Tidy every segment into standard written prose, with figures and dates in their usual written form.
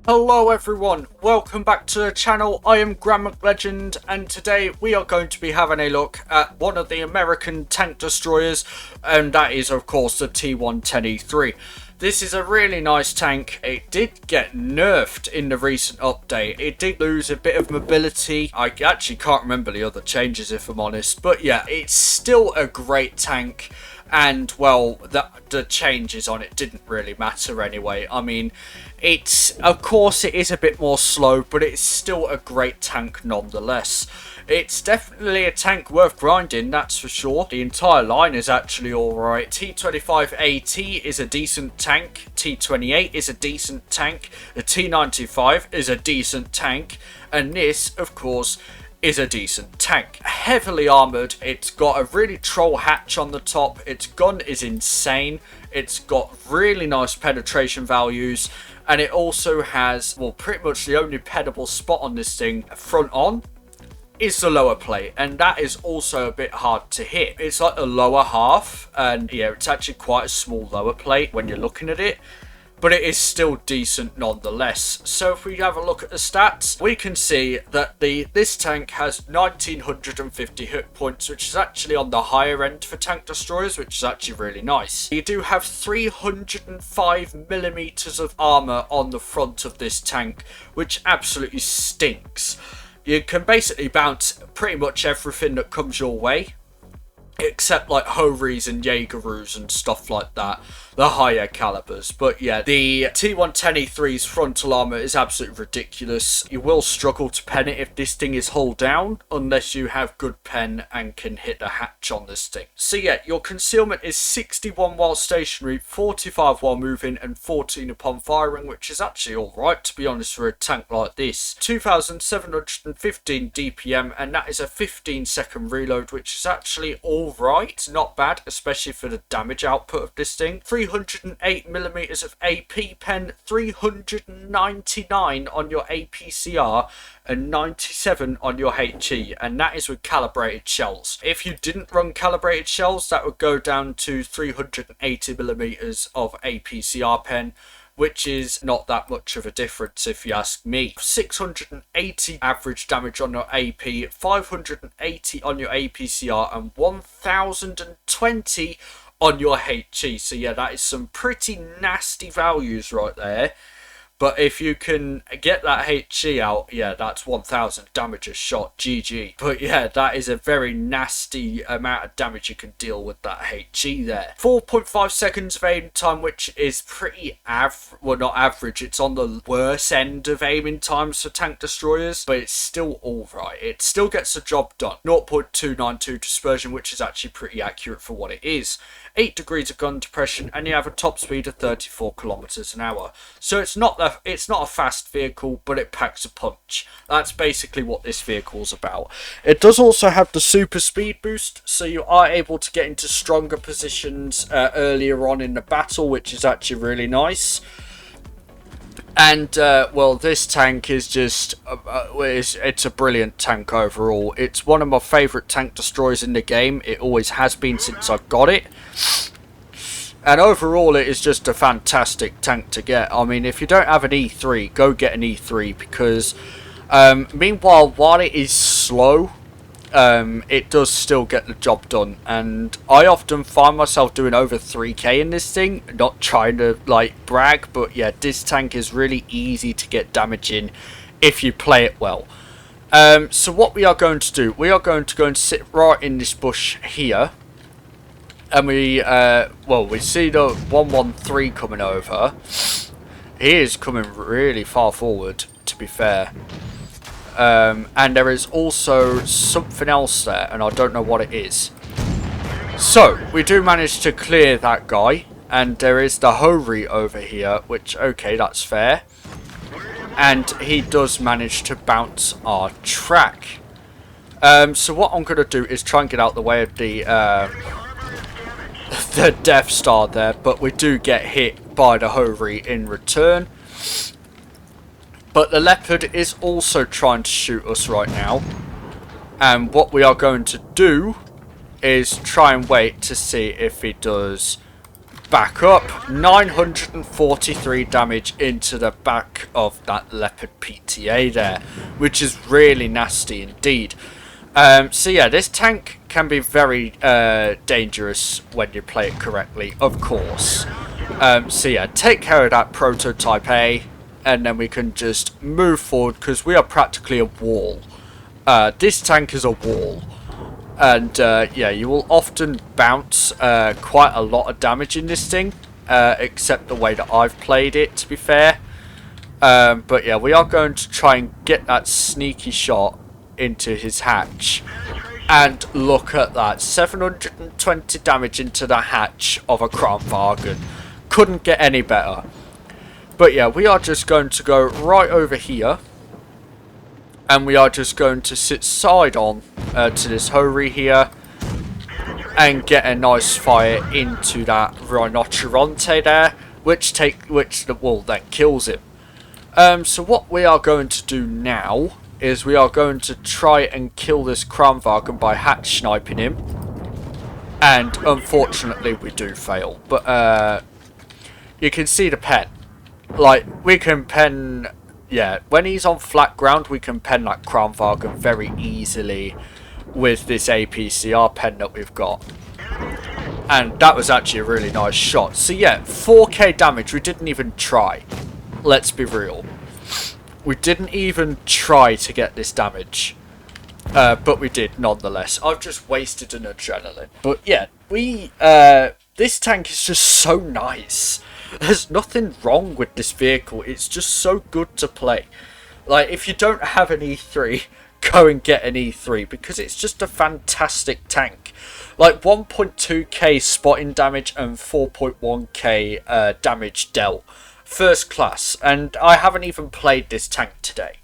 Hello everyone, welcome back to the channel. I am GrandMcLegend and today we are going to be having a look at one of the American tank destroyers, and that is of course the T110E3. This is a really nice tank. It did get nerfed in the recent update. It did lose a bit of mobility. I actually can't remember the other changes if I'm honest, but yeah, it's still a great tank. And well, the changes on it didn't really matter anyway. I mean, of course it is a bit more slow, but it's still a great tank nonetheless. It's definitely a tank worth grinding, that's for sure. The entire line is actually alright. T110E3 is a decent tank. T28 is a decent tank. The T95 is a decent tank. And this, of course, is a decent tank. Heavily armoured. It's got a really troll hatch on the top. Its gun is insane. It's got really nice penetration values. And it also has, well, pretty much the only penetrable spot on this thing front on is the lower plate, and that is also a bit hard to hit. It's like the lower half, and yeah, it's actually quite a small lower plate when you're looking at it, but it is still decent nonetheless. So if we have a look at the stats, we can see that this tank has 1950 hit points, which is actually on the higher end for tank destroyers, which is actually really nice. You do have 305mm of armor on the front of this tank, which absolutely stinks. You can basically bounce pretty much everything that comes your way, except like Hories and Jaegeroos and stuff like that, the higher calibers. But yeah, the T110E3's frontal armor is absolutely ridiculous. You will struggle to pen it if this thing is hull down, unless you have good pen and can hit the hatch on this thing. So yeah, your concealment is 61 while stationary, 45 while moving, and 14 upon firing, which is actually alright to be honest for a tank like this. 2715 DPM, and that is a 15-second reload, which is actually alright, not bad, especially for the damage output of this thing. 308mm of AP pen, 399 on your APCR, and 97 on your HE, and that is with calibrated shells. If you didn't run calibrated shells, that would go down to 380mm of APCR pen, which is not that much of a difference if you ask me. 680 average damage on your AP, 580 on your APCR, and 1020 on your HE. So yeah, that is some pretty nasty values right there. But if you can get that HE out, yeah, that's 1000 damage a shot, GG. But yeah, that is a very nasty amount of damage you can deal with that HE there. 4.5 seconds of aim time, which is pretty well, not average, it's on the worst end of aiming times for tank destroyers, but it's still alright. It still gets the job done. 0.292 dispersion, which is actually pretty accurate for what it is. 8 degrees of gun depression, and you have a top speed of 34 kilometers an hour. So it's not a fast vehicle, but it packs a punch. That's basically what this vehicle's about. It does also have the super speed boost, so you are able to get into stronger positions earlier on in the battle, which is actually really nice. And well, this tank is just it's a brilliant tank overall. It's one of my favorite tank destroyers in the game. It always has been since I got it. And overall, it is just a fantastic tank to get. I mean, if you don't have an E3, go get an E3, because meanwhile, while it is slow, it does still get the job done. And I often find myself doing over 3k in this thing, not trying to like brag, but yeah, this tank is really easy to get damage in if you play it well. So what we are going to do, we are going to go and sit right in this bush here. And we see the 113 coming over. He is coming really far forward, to be fair. And there is also something else there, and I don't know what it is. So, we do manage to clear that guy. And there is the Hoary over here, which, okay, that's fair. And he does manage to bounce our track. So what I'm going to do is try and get out the way of the Death Star there, but we do get hit by the Hoary in return. But the Leopard is also trying to shoot us right now, and what we are going to do is try and wait to see if he does back up. 943 damage into the back of that Leopard PTA there, which is really nasty indeed. So yeah, this tank can be very dangerous when you play it correctly, of course. So yeah, take care of that prototype A, and then we can just move forward because we are practically a wall. This tank is a wall. And yeah, you will often bounce quite a lot of damage in this thing, except the way that I've played it, to be fair. But yeah, we are going to try and get that sneaky shot into his hatch. And look at that, 720 damage into the hatch of a GrandMcLegend. Couldn't get any better. But yeah, we are just going to go right over here. And we are just going to sit side on to this Hori here. And get a nice fire into that Rhinoceronte there. Which the wall then kills him. So what we are going to do now is we are going to try and kill this GrandMcLegend by hatch sniping him. And unfortunately we do fail. But you can see the pen. Like, we can pen... Yeah, when he's on flat ground, we can pen that GrandMcLegend very easily with this APCR pen that we've got. And that was actually a really nice shot. So yeah, 4k damage, we didn't even try. Let's be real. We didn't even try to get this damage. But we did, nonetheless. I've just wasted an adrenaline. But yeah, this tank is just so nice. There's nothing wrong with this vehicle. It's just so good to play. Like, if you don't have an E3, go and get an E3 because it's just a fantastic tank. Like 1.2k spotting damage and 4.1k damage dealt. First class. And I haven't even played this tank today.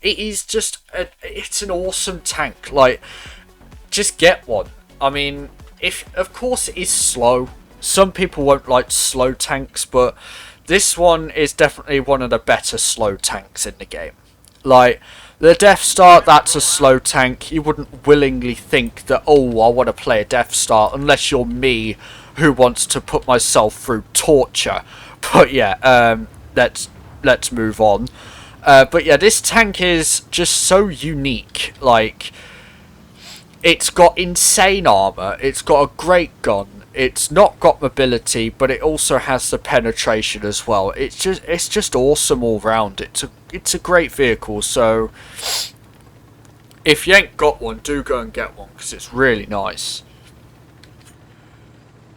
It is just, it's an awesome tank. Like, just get one. I mean, of course it is slow. Some people won't like slow tanks, but this one is definitely one of the better slow tanks in the game. Like, the Death Star, that's a slow tank. You wouldn't willingly think that, oh, I want to play a Death Star, unless you're me, who wants to put myself through torture. But yeah, let's move on. But yeah, this tank is just so unique. Like, it's got insane armor. It's got a great gun. It's not got mobility, but it also has the penetration as well. It's just awesome all round. It's a great vehicle. So if you ain't got one, do go and get one because it's really nice.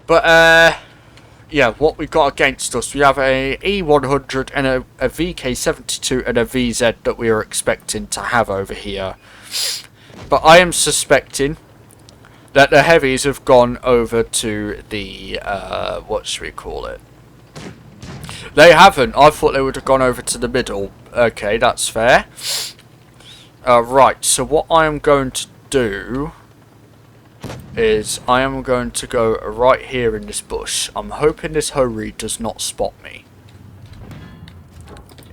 But yeah, what we got against us, we have a E100 and a VK72 and a VZ that we are expecting to have over here. But I am suspecting that the heavies have gone over to the, what should we call it? They haven't. I thought they would have gone over to the middle. Okay, that's fair. Right, so what I am going to do is I am going to go right here in this bush. I'm hoping this Hori does not spot me.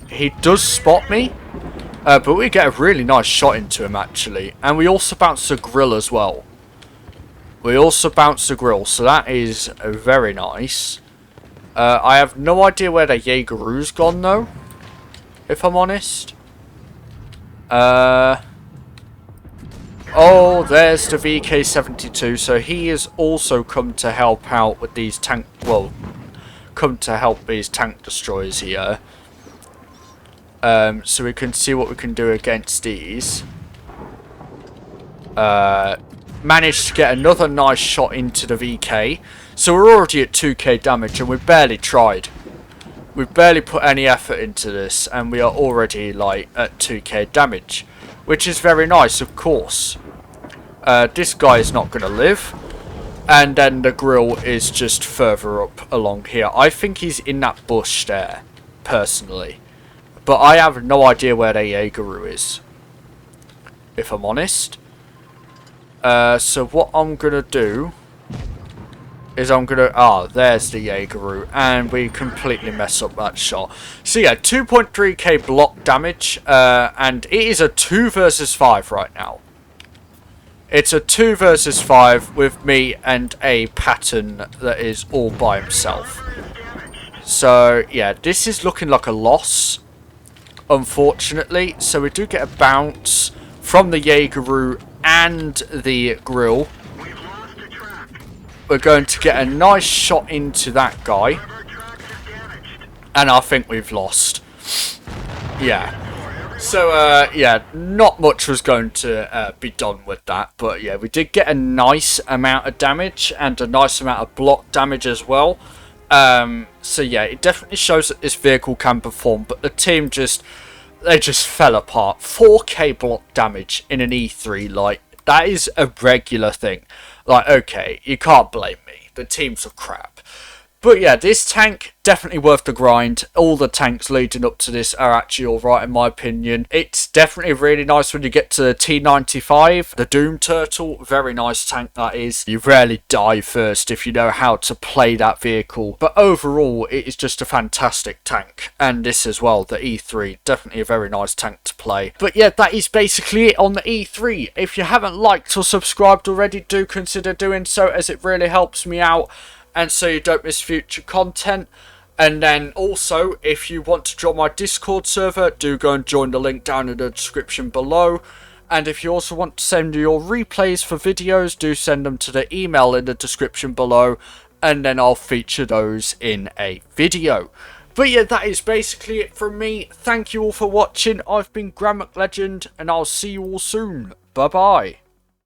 He does spot me, but we get a really nice shot into him actually. And we also bounce the grill as well. We also bounce the grill, so that is very nice. I have no idea where the Jaegeru's gone though, if I'm honest. Oh, there's the VK72, so he has also come to help out with these tank, well, come to help these tank destroyers here. So we can see what we can do against these. Managed to get another nice shot into the VK. So we're already at 2k damage and we've barely tried. We've barely put any effort into this and we are already like at 2k damage. Which is very nice, of course. This guy is not going to live. And then the grill is just further up along here. I think he's in that bush there, personally. But I have no idea where the Jaegeru is, if I'm honest. So what I'm going to do is I'm going to... Ah, there's the Jaegeru. And we completely mess up that shot. So yeah, 2.3k block damage. And it is a 2 versus 5 right now. It's a 2 versus 5 with me and a pattern that is all by himself. So, yeah, this is looking like a loss, unfortunately. So we do get a bounce from the Jaegeru and the grill. We're going to get a nice shot into that guy. And I think we've lost. Yeah. So, yeah, not much was going to be done with that. But, yeah, we did get a nice amount of damage and a nice amount of block damage as well. So yeah, it definitely shows that this vehicle can perform, but the team they just fell apart. 4k block damage in an E3, like, that is a regular thing. Like, okay, you can't blame me. The teams are crap. But yeah, this tank, definitely worth the grind. All the tanks leading up to this are actually alright in my opinion. It's definitely really nice when you get to the T95, the Doom Turtle. Very nice tank that is. You rarely die first if you know how to play that vehicle. But overall, it is just a fantastic tank. And this as well, the E3, definitely a very nice tank to play. But yeah, that is basically it on the E3. If you haven't liked or subscribed already, do consider doing so, as it really helps me out. And so you don't miss future content. And then also, if you want to join my Discord server, do go and join the link down in the description below. And if you also want to send your replays for videos, do send them to the email in the description below. And then I'll feature those in a video. But yeah, that is basically it from me. Thank you all for watching. I've been GrandMcLegend, and I'll see you all soon. Bye bye.